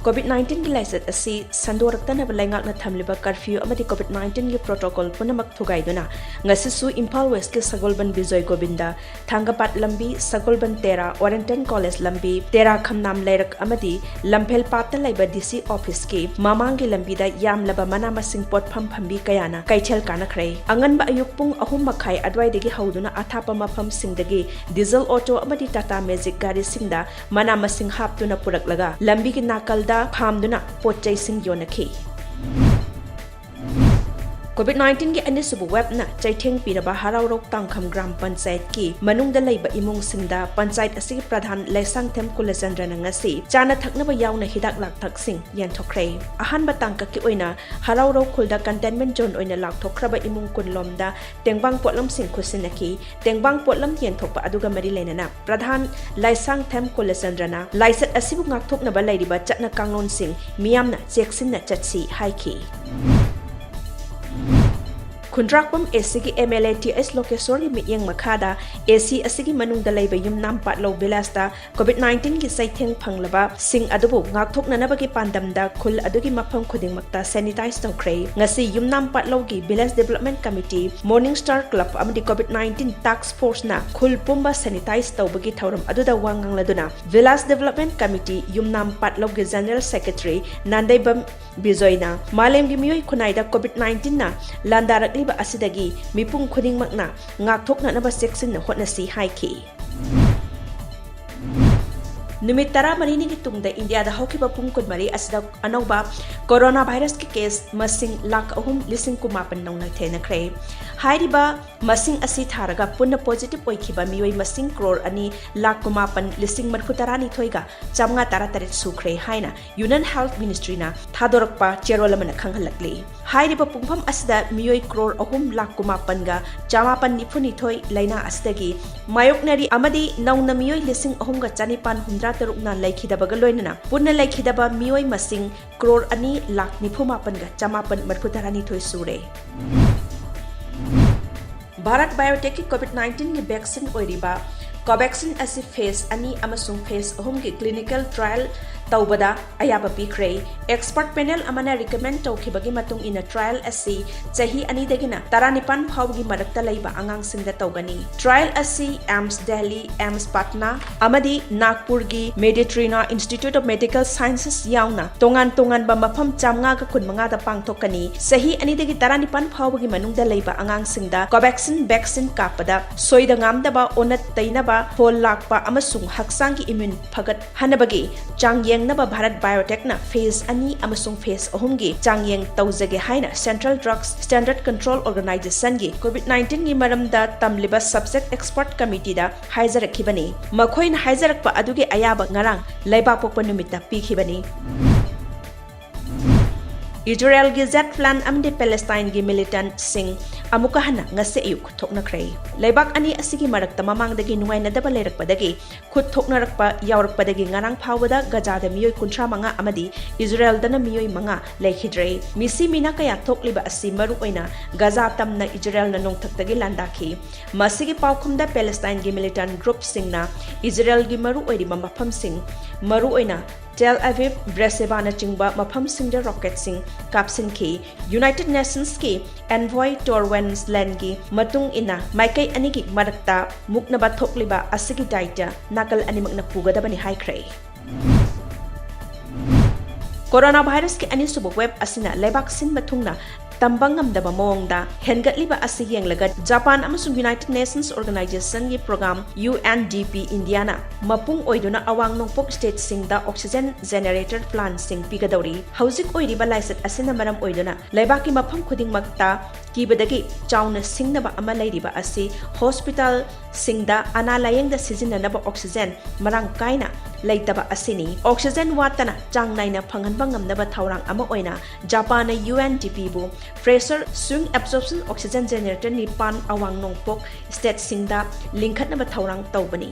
COVID-19 gi laisat asi sandoraktana balangak na thamliba curfew amadi COVID-19 gi protocol punamak thugaiduna ngasisu Impal West ki Sagolban Bijoy Govinda Thangapat lambi Sagolban Tera Oriental College lambi Tera Khamnam Lairak amadi Lamphel Patta laiba DC office ki mamangi lambi da yam laba mana masing pot phambi kayana kaichel kanakrai angan ba ayuk pung ahum makhai adwai degi hauduna athapa mafam singdagi diesel auto amadi Tata Magic gari singda mana masing haptuna puraklaga lambi ki nakalda Phamduna Pochai Sing Yonaki. COVID-19 ki anisubu web na chaitheng piraba haraurok tangkham gram panchayat ki manungda leiba imung singda panchayat asi pradhan laisang them kulachandra na ngasi chana thaknaba yauna hidak lakthak sing yanthokrai ahan batangka ki oina haraurok khulda containment zone oina lakthokraba imung kunlomda tengbang potlam sing khusinaki tengbang potlam yanthokpa aduga mari lenana pradhan laisang them kulachandra na laisat asibu ngakthoknaba leiriba chatna kanglon sing miyamna cheksinna chatsi haiki Kundrakpam ACG MLATS Lokesori Mityang Makada AC Asigi Manung Dalaiba Yumnam Patlo Bilasta COVID-19 ki Saitheng Panglaba Sing Adubu Ngakthok Nanabagi Pandamda Kul Adugi Mapam Kuding Makta Sanitize Tokray Ngasi Yumnam Patlo gi Bilas Development Committee Morning Star Club Amadi COVID-19 Task Force na Kul Pumba Sanitize Tawbagi Tauram Aduda Wangang Laduna Villas Development Committee Yumnam Patlo gi General Secretary Nandaybam Bizoyna Malem gi Miyoy Kunaida COVID-19 na Landarak ba asidagi mipung khuding makna ngakthok na naba section na hotna si haiki Numit tara marini ki tungda India da hokiba pungkod mari asida anauba coronavirus ki case masing lak ahum lising kumapan nong nagthena kray hairiba masing asi tharaga punna positive oikiba mioi masing crore ani lak kumapan lising markhutarani thoiga chamnga tara taret sukre haina Union Health Ministry na thadorakpa cherolamana khanghalakli hairiba pungpham asida mioi crore ahum lak kumapan ga chamapan nifuni thoi laina asidagi mayoknari amadi nauna mioi lising ahum ga chanipan hundra taruk na laikhidabaga loinana punna laikhidaba mioi masing crore ani lak nifumapan ga chamapan markhutarani thoi sure Bharat Biotech ki COVID-19 ki vaccine oiriba Covaxin asi phase ani amasung phase ahum ki clinical trial tawbada ayaba pikre expert panel amana recommend tawkhibagi matung ina trial asi chahi ani dagina taranipan phawgi marakta laiba angang singda tawgani trial asi AIMS Delhi AIMS Patna amadi Nagpur gi Mediterranean Institute of Medical Sciences yauna tongan ba mafam chamnga ka kunmanga da pangthokani sahi ani dagi taranipan phawgi manungda laiba angang singda Covaxin vaccine kapada soida ngamdaba onat tainaba Pol lakpa amasung haksang ki immune phagat hanabagi changyeng naba Bharat Biotech na phase ani amasung phase ahum gi changyeng tawjage haina Central Drugs Standard Control Organization gi COVID-19 gi maramda tamliba subject expert committee da haizarakibani makhoin haizarakpa adugi ayaba ngarang laibak pokpa numita pikhibani Israel gi jet plan amde Palestine gi militant sing amuka hana ngase ayuk thokna kray laibak ani asigi marakta mamang dagi nungai na daba leirakpadagi khut thokna rakpa yawrakpadagi ngarang phawada gaza da miyoi kuntra manga amadi Israel dana miyoi manga leikhidre misi mina kaya thokliba asi maru oina gaza tamna Israel na nongthaktagi landaki masigi pawkhumda Palestine gi militant group singna Israel gi maru oiri mafam sing maru oina Tel Aviv, Beersheba na chingba mafam singda rocket sing kapsin ki United Nations ki envoy Torwens Land gi matung ina maikai ani gi marakta mukna ba thokliba asigi daita nakal animak na pugadabani haikrai Coronavirus ki ani subu web asina lebak sin mathungna tambangam daba mongda hengatliba asi yenglaga Japan amasung United Nations Organization gi program UNDP Indiana mapung oiduna awang nongpok state singda oxygen generator plant sing pigadori hauzik oiriba laisat asina maram oiduna laibaki mafam khuding makta kibadagi chauna singnaba ama lairiba asi hospital singda ana layengda sizinanaba oxygen marang kaina leitaba asini oxygen watana chang naina phanghanba ngamnaba thaurang ama oina Japan na UNDP bu fresher swing absorption oxygen generator ni pan awang nongpok state singda lingkhatnaba thaurang tawbani